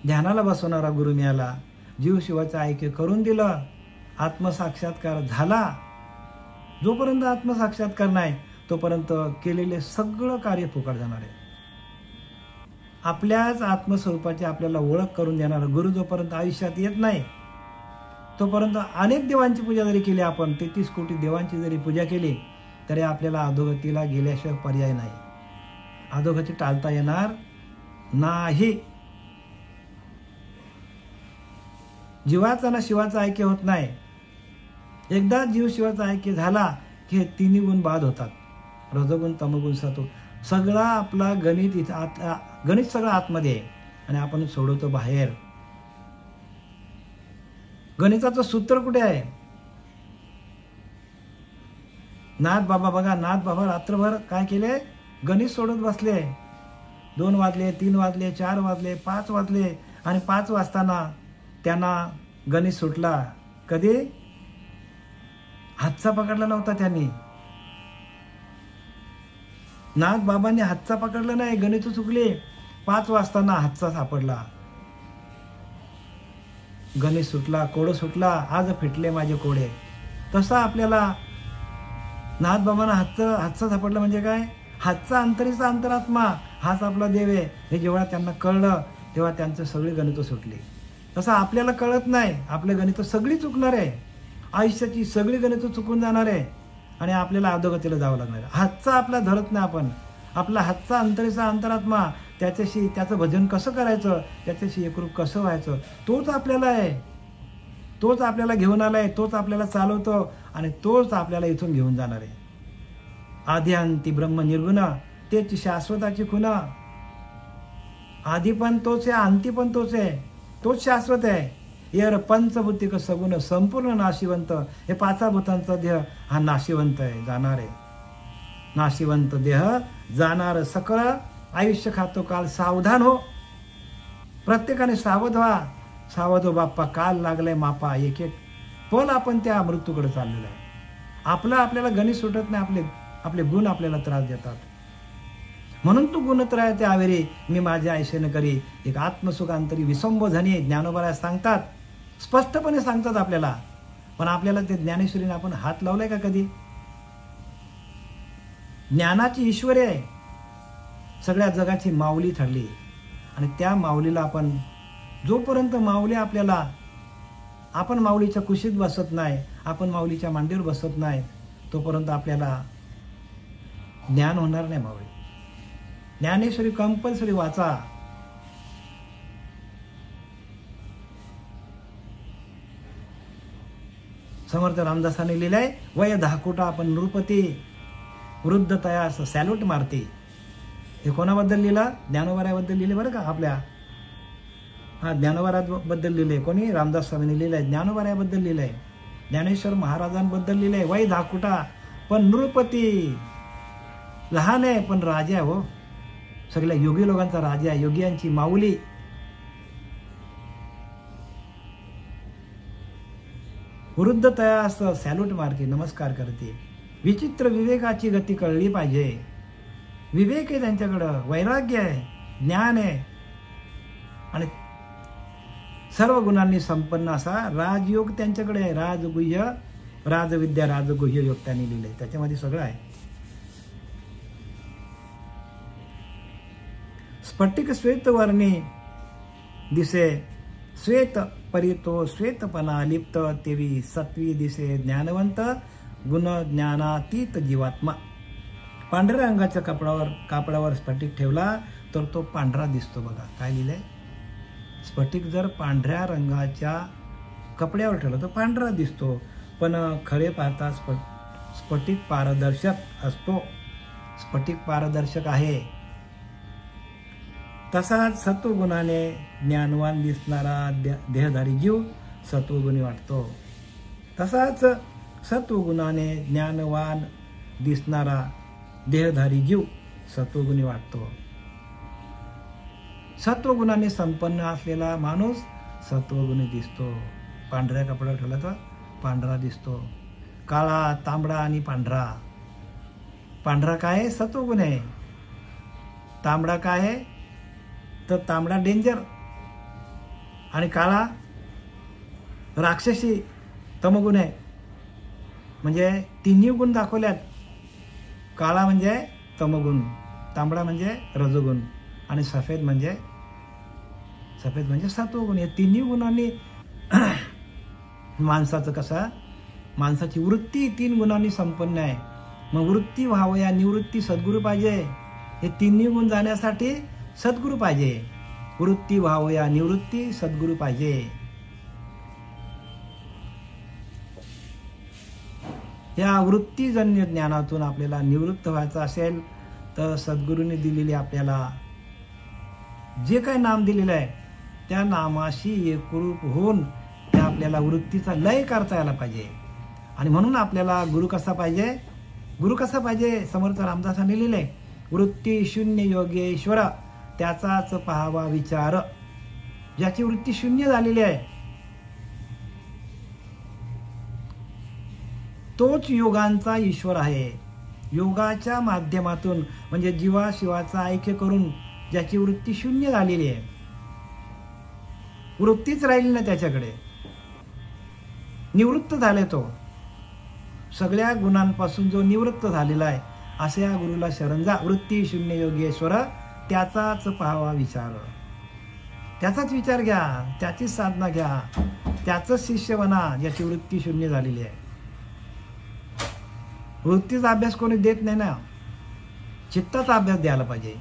ध्यानाला बसवणारा गुरु मिळाला, जीव शिवाचं ऐक्य करून दिलं, आत्मसाक्षात्कार झाला. जोपर्यंत आत्मसाक्षात्कार नाही तोपर्यंत केलेले सगळं कार्य फुकट जाणार आहे. आपल्याच आत्मस्वरूपाची आपल्याला ओळख करून देणारा गुरु जोपर्यंत आयुष्यात येत नाही तोपर्यंत अनेक देवांची पूजा जरी केली, आपण 33 कोटी देवांची जरी पूजा केली, तरी आपल्याला अधोगतीला गेल्याशिवाय पर्याय नाही. अधोगती टाळता येणार नाही. जीवाचा ना शिवाचा ऐक्य होत नाही. एकदा जीव शिवाचा ऐक्य झाला की हे 3 गुण बाद होतात. रजोगुण, तमोगुण, सत्व. सगळा आपला गणित सगळं आतमध्ये आहे आणि आपण सोडवतो बाहेर. गणिताचं सूत्र कुठे आहे? नाथ बाबा बघा, नाथ बाबा रात्रभर काय केले, गणित सोडत बसले. 2 वाजले, 3 वाजले, 4 वाजले, 5 वाजले आणि 5 वाजताना त्यांना गणित सुटला. कधी? हातचा पकडला नव्हता त्यांनी. नाथ बाबांनी हातचा पकडला नाही, गणित चुकले. 5 वाजताना हातचा सापडला, गणित सुटला, कोड सुटला. आज फिटले माझे कोडे. तसा आपल्याला नाथ बाबांना हातचा सापडला म्हणजे काय? हातचा अंतरीचा अंतरात्मा हाच आपला देव आहे हे जेव्हा त्यांना कळलं तेव्हा त्यांचे सगळे गणित सुटले. तसं आपल्याला कळत नाही, आपले गणित सगळी चुकणार आहे. आयुष्याची सगळी गणित चुकून जाणार आहे आणि आपल्याला अधोगतीला जावं लागणार आहे. हातचा आपला धरत नाही आपण. आपला हातचा अंतरीचा अंतरात्मा, त्याच्याशी त्याचं भजन कसं करायचं, त्याच्याशी एकरूप कसं व्हायचं, तोच आपल्याला आहे. तोच आपल्याला घेऊन आलाय, तोच आपल्याला चालवतो आणि तोच आपल्याला इथून घेऊन जाणार आहे. आधी अंती ब्रह्म निर्गुण, तेच शाश्वताची खुण. आधी पण तोच आहे, अंती पण तोच आहे, तोच शाश्वत आहे. येर पंचभूतिक सगुण संपूर्ण नाशिवंत. हे 5 भूतांचा देह हा नाशिवंत आहे, जाणार आहे. नाशिवंत देह जाणार सकळ आयुष्य खातो काल. सावधान हो, प्रत्येकाने सावध व्हा. सावध हो बाप्पा, काल लागलाय मापा. एक एक पल आपण त्या मृत्यूकडे चाललेला आहे. आपल्याला गणित सुटत नाही. आपले गुण आपल्याला त्रास देतात. म्हणून तू गुणत्रय त्या आवेरी मी माझ्या आयशेने करी. एक आत्मसुखांतरी विसंबोधनी ज्ञानोबा सांगतात, स्पष्टपणे सांगतात आपल्याला. पण आपल्याला ते ज्ञानेश्वरीने आपण हात लावलाय का कधी? ज्ञानाची ईश्वरी आहे, सगळ्या जगाची माऊली ठरली. आणि त्या माऊलीला आपण जोपर्यंत माऊली आपल्याला, आपण माऊलीच्या कुशीत बसत नाही, आपण माऊलीच्या मांडीवर बसत नाही, तोपर्यंत आपल्याला ज्ञान होणार नाही. माऊली ज्ञानेश्वरी कंपल्सरी वाचा. समर्थ रामदासाने लिहिलंय, वय 10 कोटा आपण नृपती वृद्ध तयास सॅल्यूट मारते. हे कोणाबद्दल लिहिलं? ज्ञानोबाराबद्दल लिहिले बरं का. आपल्या ज्ञानोबाराबद्दल लिहिले. कोणी? रामदास स्वामींनी लिहिलंय. ज्ञानोबाराबद्दल लिहिलंय. ज्ञानेश्वर महाराजांबद्दल लिहिलंय. वय 10 कोटा पण नृपती. लहान आहे पण राजा आहे हो. सगळ्या योगी लोकांचा राजा, योगियांची माऊली. वृद्ध तयास सॅल्यूट मारते, नमस्कार करते. विचित्र विवेकाची गती कळली पाहिजे. विवेक आहे त्यांच्याकडं, वैराग्य आहे, ज्ञान आहे आणि सर्व गुणांनी संपन्न असा राजयोग त्यांच्याकडे आहे. राजगुह्य, राजविद्या, राजगुह्य योग त्यांनी लिहिले, त्याच्यामध्ये सगळं आहे. स्फटिक श्वेत वर्णी दिसे श्वेत परितो श्वेतपणा लिप्त तेवी सत्वी दिसे ज्ञानवंत गुण ज्ञानातीत जीवात्मा. पांढऱ्या रंगाच्या कापडावर स्फटिक ठेवला तर तो पांढरा दिसतो. बघा काय लिहिलंय, स्फटिक जर पांढऱ्या रंगाच्या कपड्यावर ठेवला तर पांढरा दिसतो, पण खरे पाहता स्फटिक पारदर्शक असतो. स्फटिक पारदर्शक आहे. तसाच सत्वगुणाने ज्ञानवान दिसणारा देहधारी जीव सत्वगुणी वाटतो. तसाच सत्वगुणाने ज्ञानवान दिसणारा देहधारी जीव सत्वगुणी वाटतो. सत्वगुणाने संपन्न असलेला माणूस सत्वगुणी दिसतो. पांढऱ्या कपड्यावर ठेवला तर पांढरा दिसतो. काळा, तांबडा आणि पांढरा. पांढरा काय आहे? सत्वगुण आहे. तांबडा काय आहे? तर तांबडा डेंजर, आणि काळा राक्षसी तमगुण आहे. म्हणजे तिन्ही गुण दाखवल्यात. काळा म्हणजे तमगुण, तांबडा म्हणजे रजोगुण, आणि सफेद म्हणजे सत्वगुण. या तिन्ही गुणांनी माणसाचं कसा, माणसाची वृत्ती 3 गुणांनी संपन्न आहे. मग वृत्ती व्हावं या निवृत्ती सद्गुरू पाहिजे. हे तिन्ही गुण जाण्यासाठी सद्गुरू पाहिजे. वृत्ती व्हावं या निवृत्ती सद्गुरू पाहिजे. या वृत्तीजन्य ज्ञानातून आपल्याला निवृत्त व्हायचं असेल तर सद्गुरूंनी दिलेली आपल्याला जे काही नाम दिलेलं आहे त्या नामाशी एकरूप होऊन त्या आपल्याला वृत्तीचा लय करता यायला पाहिजे. आणि म्हणून आपल्याला गुरु कसा पाहिजे? गुरु कसा पाहिजे? समर्थ रामदासांनी लिहिले, वृत्ती शून्य योगेश्वर त्याचाच पाहावा विचार. ज्याची वृत्ती शून्य झालेली आहे तोच योगांचा ईश्वर आहे. योगाच्या माध्यमातून म्हणजे जीवाशिवाचा ऐक्य करून ज्याची वृत्ती शून्य झालेली आहे, वृत्तीच राहिली ना त्याच्याकडे, निवृत्त झाले, तो सगळ्या गुणांपासून जो निवृत्त झालेला आहे, असे या गुरुला शरण जा. वृत्ती शून्य योगेश्वर त्याचाच पाहावा विचार. त्याचाच विचार घ्या, त्याचीच साधना घ्या, त्याचंच शिष्य बना ज्याची वृत्ती शून्य झालेली आहे. वृत्तीचा अभ्यास कोणी देत नाही ना, चित्ताचा अभ्यास द्यायला पाहिजे.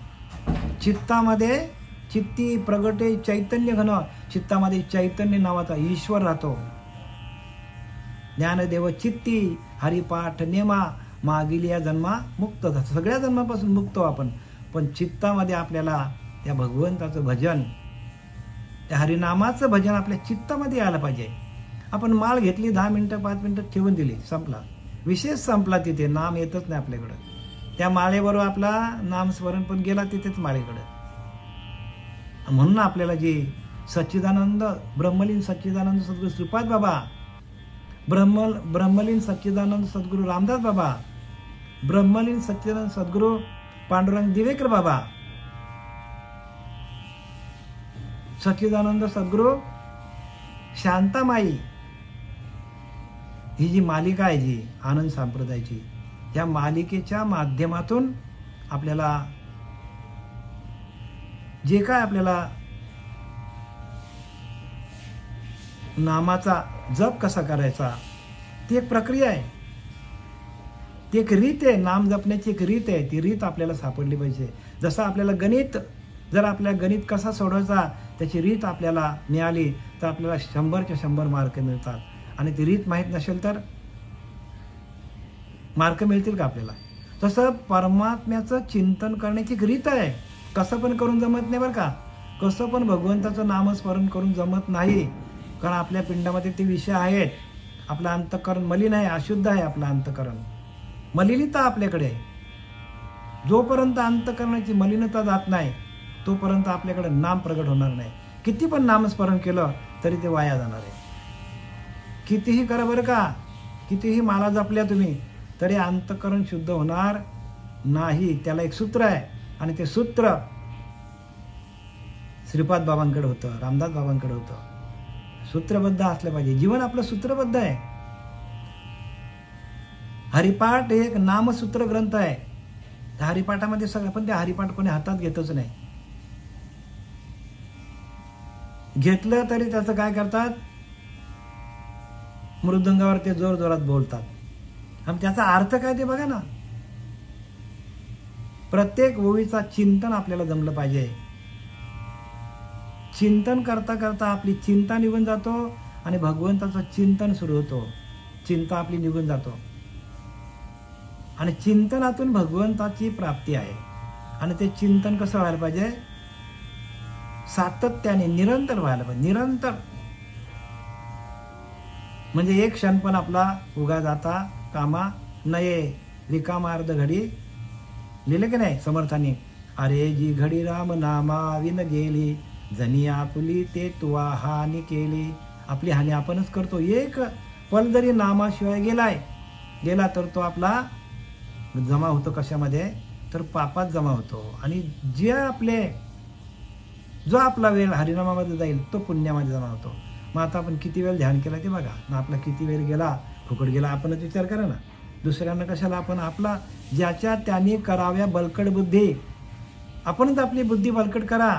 चित्तामध्ये चित्ती प्रगटे चैतन्य घन, चित्तामध्ये चैतन्य नावाचा ईश्वर राहतो. ज्ञानदेव चित्ती हरिपाठ नेमा मागील या जन्मा मुक्त झाला. सगळ्या जन्मापासून मुक्त आपण, पण चित्तामध्ये आपल्याला त्या भगवंताचं भजन, त्या हरिनामाचं भजन आपल्या चित्तामध्ये यायला पाहिजे. आपण माळ घेतली, 10 मिनिटं 5 मिनिटं ठेवून दिली, संपला विषय, संपला. तिथे नाम येतच नाही आपल्याकडं. त्या माळेबरोबर आपला नामस्मरण पण गेला तिथेच माळेकडं. म्हणून आपल्याला जे सच्चिदानंद ब्रह्मलीन सच्चिदानंद सद्गुरू श्रीपाद बाबा, ब्रह्मलीन सच्चिदानंद सद्गुरू रामदास बाबा, ब्रह्मलीन सच्चिदानंद सद्गुरू पांडुरंग दिवेकर बाबा, सच्चिदानंद सद्गुरू शांतामाई, ही जी मालिका आहे जी आनंद संप्रदायाची, या मालिकेच्या माध्यमातून आपल्याला जे काय आपल्याला नामाचा जप कसा करायचा ती एक प्रक्रिया आहे, ती एक रीत आहे. नाम जपण्याची एक रीत आहे, ती रीत आपल्याला सापडली पाहिजे. जसं आपल्याला गणित, जर आपल्या गणित कसा सोडवायचा त्याची रीत आपल्याला मिळाली तर आपल्याला 100च्या 100 मार्क मिळतात. आणि ती रीत माहीत नसेल तर मार्क मिळतील का आपल्याला? तसं परमात्म्याचं चिंतन करण्याची एक रीत आहे. कसं पण करून जमत नाही बरं का, कसं पण भगवंताचं नामस्मरण करून जमत नाही. कारण आपल्या पिंडामध्ये ते विषय आहेत. आपलं अंतःकरण मलिन आहे, अशुद्ध आहे. आपलं अंतःकरण मलिनता आपल्याकडे, जोपर्यंत अंतःकरणाची मलिनता जात नाही तोपर्यंत आपल्याकडे नाम प्रगट होणार नाही. किती पण नामस्मरण केलं तरी ते वाया जाणार आहे. कितीही करा बरं का, कितीही माला जपल्या तुम्ही तरी अंतःकरण शुद्ध होणार नाही. त्याला एक सूत्र आहे, आणि ते सूत्र श्रीपाद बाबांकडे होतं, रामदास बाबांकडे होतं. सूत्रबद्ध असलं पाहिजे. जीवन आपलं सूत्रबद्ध आहे. हरिपाठ एक नामसूत्र ग्रंथ आहे. त्या हरिपाठामध्ये सगळं, पण ते हरिपाठ कोणी हातात घेतच नाही. घेतलं तरी त्याचं काय करतात, मृदंगावर ते जोर जोरात बोलतात. आणि त्याचा अर्थ काय ते बघा ना. प्रत्येक ओळीचा चिंतन आपल्याला जमलं पाहिजे. चिंतन करता करता आपली चिंता निघून जातो आणि भगवंताचं चिंतन सुरू होतो. चिंता आपली निघून जातो आणि चिंतनातून भगवंताची प्राप्ती आहे. आणि ते चिंतन कसं व्हायला पाहिजे, सातत्याने निरंतर व्हायला पाहिजे. निरंतर म्हणजे एक क्षण पण आपला उगा जाता कामा नये. रिकामा अर्ध घडी लिहिले की नाही समर्थांनी. अरे जी घडी राम नामा विन गेली, जनी आपुली ते तुवा हानी केली. आपली हानी आपणच करतो. एक पल जरी नामाशिवाय गेला तर तो आपला जमा होतो कशामध्ये, तर पापात जमा होतो. आणि जो आपला वेळ हरिनामामध्ये जाईल तो पुण्यामध्ये जमा होतो. मग आता आपण किती वेळ ध्यान केला ते बघा ना. आपला किती वेळ गेला, फुकट गेला, आपणच विचार करा ना. दुसऱ्यांना कशाला आपण, आपला ज्याच्या त्याने कराव्या बलकट बुद्धी. आपणच आपली बुद्धी बलकट करा.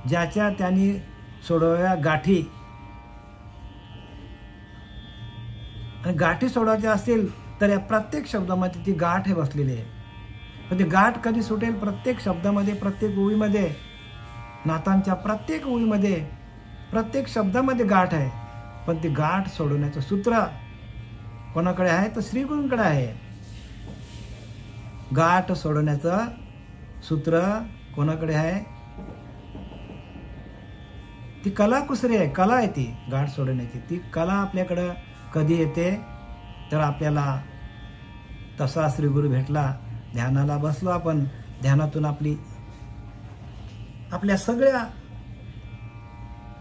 ज्याच्या त्याने सोडवाव्या गाठी. आणि गाठी सोडवायच्या असतील तर या प्रत्येक शब्दामध्ये ती गाठ हे बसलेली आहे. पण ती गाठ कधी सुटेल, प्रत्येक शब्दामध्ये, प्रत्येक ओळीमध्ये, नातांच्या प्रत्येक ओळीमध्ये, प्रत्येक शब्दामध्ये गाठ आहे. पण ती गाठ सोडवण्याचं सूत्र कोणाकडे आहे, तर श्रीगुरूंकडे आहे. गाठ सोडवण्याचं सूत्र कोणाकडे आहे, ती कला कुसरी आहे. कला आहे ती गाठ सोडवण्याची. ती कला आपल्याकडं कधी येते, तर आपल्याला तसा श्रीगुरु भेटला, ध्यानाला बसलो आपण, ध्यानातून आपल्या सगळ्या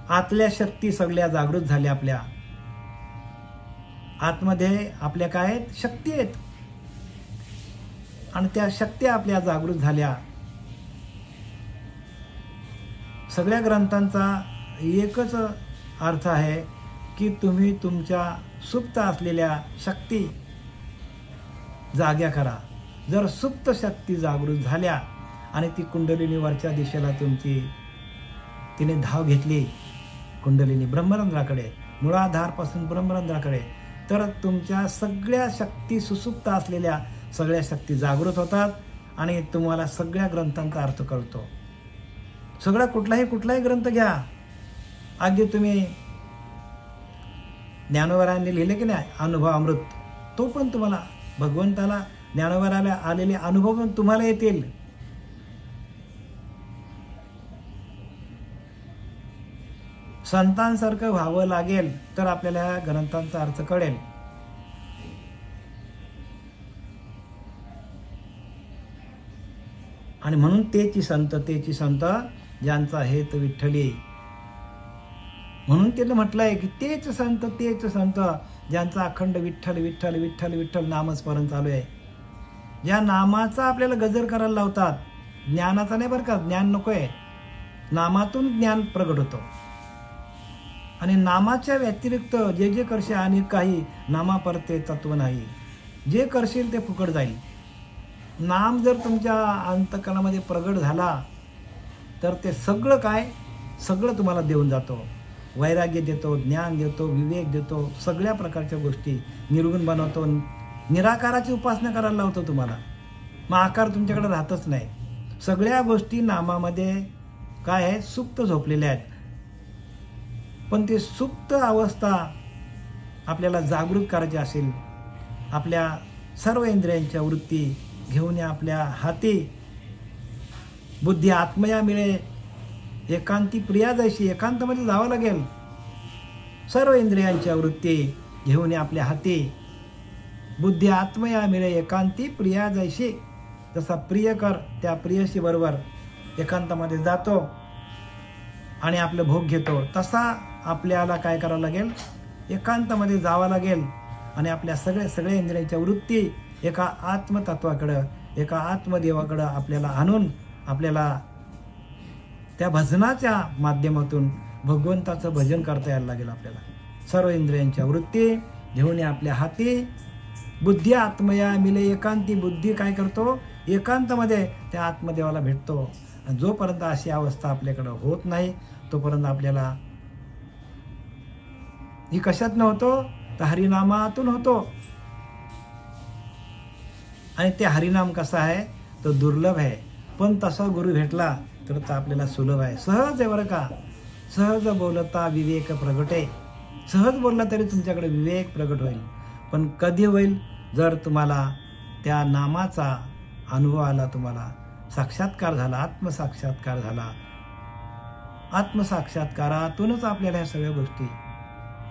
आतल्या शक्ती सगळ्या जागृत झाल्या. आपल्या आतमध्ये आपल्या काय आहेत, शक्ती आहेत. आणि त्या शक्ती आपल्या जागृत झाल्या. सगळ्या ग्रंथांचा एकच अर्थ आहे की तुम्ही तुमच्या सुप्त असलेल्या शक्ती जाग्या करा. जर सुप्त शक्ती जागृत झाल्या आणि ती कुंडलिनी वरच्या दिशेला तिने धाव घेतली, कुंडलिनी ब्रह्मरंध्राकडे, मूळाधारपासून ब्रह्मरंध्राकडे, तर तुमच्या सगळ्या शक्ती, सुसुप्त असलेल्या सगळ्या शक्ती जागृत होतात आणि तुम्हाला सगळ्या ग्रंथांचा अर्थ कळतो. सगळा कुठलाही ग्रंथ घ्या. अगदी तुम्ही ज्ञानोबरांनी लिहिले की नाही अनुभव अमृत, तो पण तुम्हाला भगवंताला ज्ञानोबराला आलेले अनुभव पण तुम्हाला येतील. संतांसारखं व्हावं लागेल तर आपल्याला या ग्रंथांचा अर्थ कळेल. आणि म्हणून तेची संत ज्यांचा हेत विठ्ठली. म्हणून त्यानं म्हटलंय की तेच संत ज्यांचा अखंड विठ्ठल विठ्ठल विठ्ठल विठ्ठल नामस्मरण चालू आहे. ज्या नामाचा आपल्याला गजर करायला लावतात, ज्ञानाचा नाही बरं का, ज्ञान नकोय. नामातून ज्ञान प्रगट होतो. आणि नामाच्या व्यतिरिक्त जे करशील आणि काही नामा परते तत्व नाही. जे करशील ते फुकट जाईल. नाम जर तुमच्या अंतकरणामध्ये प्रगट झाला तर ते सगळं तुम्हाला देऊन जातो. वैराग्य देतो, ज्ञान देतो, विवेक देतो, सगळ्या प्रकारच्या गोष्टी निर्गुण बनवतो. निराकाराची उपासना करायला लावतो तुम्हाला. मग आकार तुमच्याकडे राहतच नाही. सगळ्या गोष्टी नामामध्ये काय आहे, सुप्त झोपलेल्या आहेत. पण ते सुप्त अवस्था आपल्याला जागृत करायची असेल, आपल्या सर्व इंद्रियांच्या वृत्ती घेऊन आपल्या हाती बुद्धी आत्मया मिळे एकांती प्रिया जैशी. एकांतामध्ये जावं लागेल. सर्व इंद्रियांच्या वृत्ती घेऊन आपल्या हाती बुद्धी आत्मया मिळे एकांती प्रिया जैशी. जसा प्रियकर त्या प्रियशी बरोबर एकांतामध्ये जातो आणि आपलं भोग घेतो, तसा आपल्याला काय करावं लागेल, एकांतामध्ये जावं लागेल. आणि आपल्या सगळ्या इंद्रियांच्या वृत्ती एका आत्मतत्वाकडं, एका आत्मदेवाकडं आपल्याला आणून आपल्याला त्या भजनाच्या माध्यमातून भगवंताचं भजन करता यायला लागेल आपल्याला. सर्व इंद्रियांच्या वृत्ती घेऊन आपल्या हाती. बुद्धी आत्मया मिले एकांती. बुद्धी काय करतो? एकांतामध्ये त्या आत्मदेवाला भेटतो. आणि जोपर्यंत अशी अवस्था आपल्याकडे होत नाही तोपर्यंत आपल्याला ही कशात नव्हतो? तर हरिनामातून होतो. आणि ते हरिनाम कसा आहे? तो दुर्लभ आहे, पण तसा गुरु भेटला तर तो आपल्याला सुलभ आहे. सहज आहे बरं का. सहज बोलता विवेक प्रगटे. सहज बोलला तरी तुमच्याकडे विवेक प्रगट होईल. पण कधी होईल? जर तुम्हाला त्या नामाचा अनुभव आला, तुम्हाला साक्षात्कार झाला, आत्मसाक्षात्कार झाला. आत्मसाक्षात्कारातूनच आपल्याला ह्या सगळ्या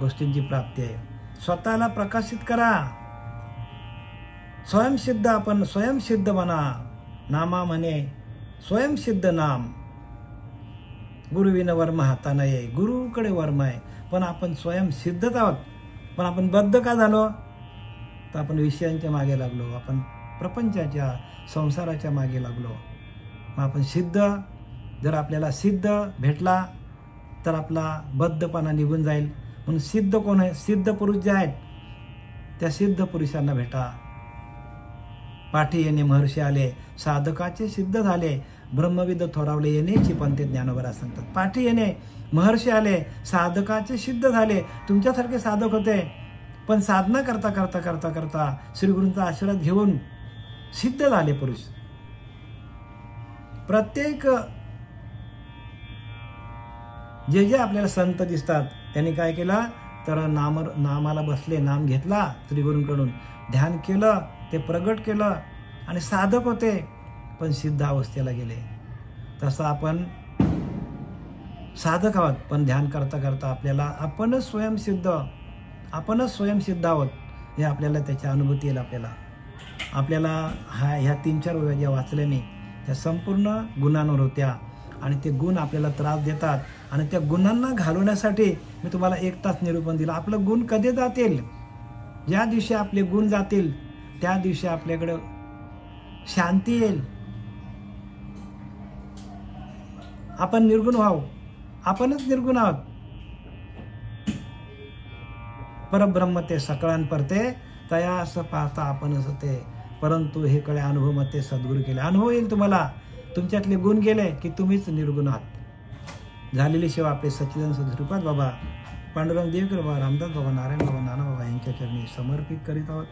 गोष्टींची प्राप्ती आहे. स्वतःला प्रकाशित करा. स्वयंसिद्ध आपण स्वयंसिद्ध बना. नामा म्हणे स्वयंसिद्ध नाम. गुरुविन वर्म हाता नये. गुरुकडे वर्म आहे, पण आपण स्वयंसिद्धच आहोत. पण आपण बद्ध का झालो? तर आपण विषयांच्या मागे लागलो, आपण प्रपंचाच्या संसाराच्या मागे लागलो. मग आपण सिद्ध, जर आपल्याला सिद्ध भेटला तर आपला बद्धपणा निघून जाईल. म्हणून सिद्ध कोण आहे? सिद्ध पुरुष जे आहेत त्या सिद्ध पुरुषांना भेटा. पाठी येणे महर्षी आले, साधकाचे सिद्ध झाले. ब्रह्मविद थोरावले येणेची पंथे ज्ञानोबरा सांगतात. पाठी येणे महर्षी आले, साधकाचे सिद्ध झाले. तुमच्यासारखे साधक होते, पण साधना करता करता करता करता श्रीगुरूंचा आशीर्वाद घेऊन सिद्ध झाले पुरुष. प्रत्येक जे आपल्याला संत दिसतात त्यांनी काय केलं? तर नामाला बसले, नाम घेतला श्रीगुरूंकडून, ध्यान केलं, ते प्रगट केलं आणि साधक होते, पण सिद्ध अवस्थेला गेले. तसं आपण साधक आहोत, पण ध्यान करता करता आपल्याला आपणच स्वयंसिद्ध आहोत हे आपल्याला त्याची अनुभूती येईल. आपल्याला ह्या 3-4 वेळा ज्या वाचल्याने त्या संपूर्ण गुणांवर होत्या आणि ते गुण आपल्याला त्रास देतात. आणि त्या गुणांना घालवण्यासाठी मी तुम्हाला 1 तास निरूपण दिलं. आपलं गुण कधी जातील? ज्या दिवशी आपले गुण जातील त्या दिवशी आपल्याकडे शांती येईल. आपण निर्गुण व्हावं. आपणच निर्गुण आहोत. परब्रह्म ते सकळान परते, तयास पाहता आपणच ते. परंतु हे कळे अनुभव मते सद्गुरू केले. अनुभव येईल तुम्हाला. तुमच्यातले गुण गेले की तुम्हीच निर्गुण आहात. झालेली सेवा आपले सच्चिदानंद सद्गुरुपाद बाबा, पांडुरंग देवकर बाबा, रामदास बाबा, नारायण बाबा, नाना बाबा यांच्या चरणी समर्पित करीत आहोत.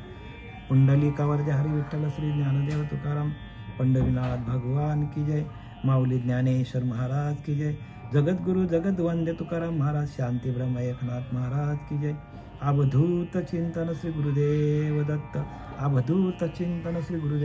पुंडलिकावरती हरी विठ्ठल श्री ज्ञानदेव तुकाराम पंढरीनाथ भगवान की जय. माऊली ज्ञानेश्वर महाराज की जय. जगद्गुरु जगद्वंद्य तुकाराम महाराज, शांती ब्रह्म एकनाथ महाराज की जय. अवधूत चिंतन श्री गुरुदेव दत्त. अवधूत चिंतन श्री गुरुदेव.